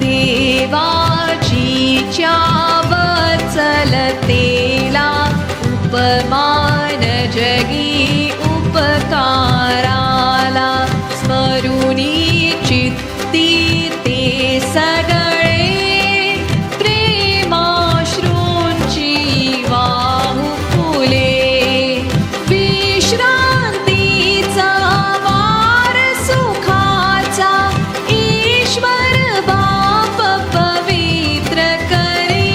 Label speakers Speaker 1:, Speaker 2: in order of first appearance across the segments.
Speaker 1: देवाचीच्या वचलतेला उपमान जगी उपकाराला स्मरुनी चित्ती ते सगळे प्रेमाश्रूंची वाहू फुले विश्रांतीचा वार सुखाचा ईश्वर बाप पवित्र करी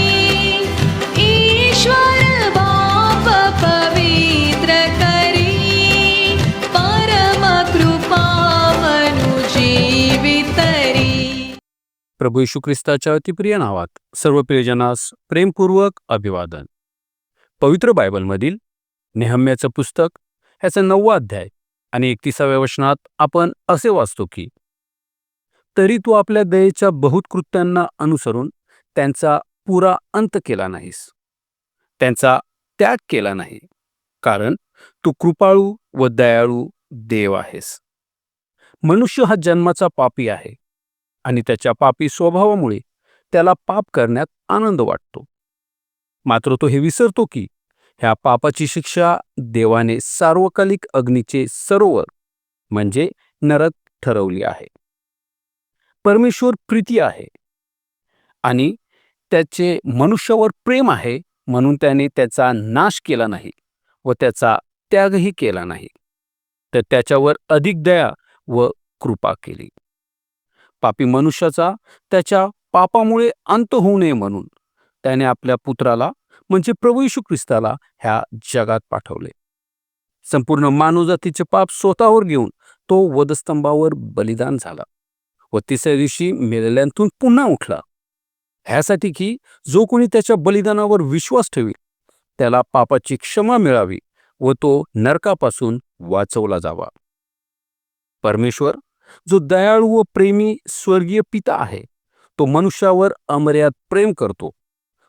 Speaker 1: ईश्वर बाप पवित्र करी परम कृपा मनु जीवितरी.
Speaker 2: प्रभू येशू ख्रिस्ताच्या अतिप्रिय नावात सर्व प्रियजनास प्रेमपूर्वक अभिवादन. पवित्र बायबलमधील नेहम्याचं पुस्तक ह्याचा 9वा अध्याय आणि 31व्या वचनात आपण असे वाचतो की, तरी तू आपल्या दयेच्या बहुत कृत्यांना अनुसरून त्यांचा पुरा अंत केला नाहीस, त्यांचा त्याग केला नाही, कारण तू कृपाळू व दयाळू देव आहेस. मनुष्य हा जन्माचा पापी आहे आणि त्याच्या पापी स्वभावामुळे त्याला पाप करण्यात आनंद वाटतो. मात्र तो हे विसरतो की ह्या पापाची शिक्षा देवाने सार्वकालिक अग्नीचे सरोवर म्हणजे नरक ठरवली आहे. परमेश्वर प्रीती आहे आणि त्याचे मनुष्यावर प्रेम आहे, म्हणून त्याने त्याचा नाश केला नाही व त्याचा त्यागही केला नाही, तर त्याच्यावर अधिक दया व कृपा केली. पापी मनुष्याचा त्याच्या पापामुळे अंत होऊ नये म्हणून त्याने आपल्या पुत्राला म्हणजे प्रभू येशू ख्रिस्ताला ह्या जगात पाठवले. संपूर्ण मानवजातीचे पाप स्वतःवर घेऊन तो वधस्तंभावर बलिदान झाला व तिसऱ्या दिवशी मेलेल्यांतून पुन्हा उठला, ह्यासाठी की जो कोणी त्याच्या बलिदानावर विश्वास ठेवी त्याला पापाची क्षमा मिळावी व तो नरकापासून वाचवला जावा. परमेश्वर जो दयाळू व प्रेमी स्वर्गीय पिता आहे, तो मनुष्यावर अमर्याद प्रेम करतो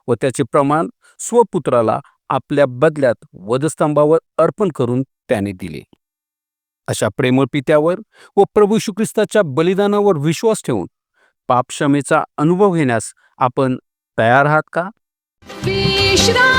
Speaker 2: व त्याचे प्रमाण स्वपुत्राला आपल्या बदल्यात वधस्तंभावर अर्पण करून त्याने दिले. अशा प्रेमळ पित्यावर व प्रभू येशू ख्रिस्ताच्या बलिदानावर विश्वास ठेवून पापक्षमेचा अनुभव घेण्यास आपण तयार आहात का?
Speaker 1: विश्रांती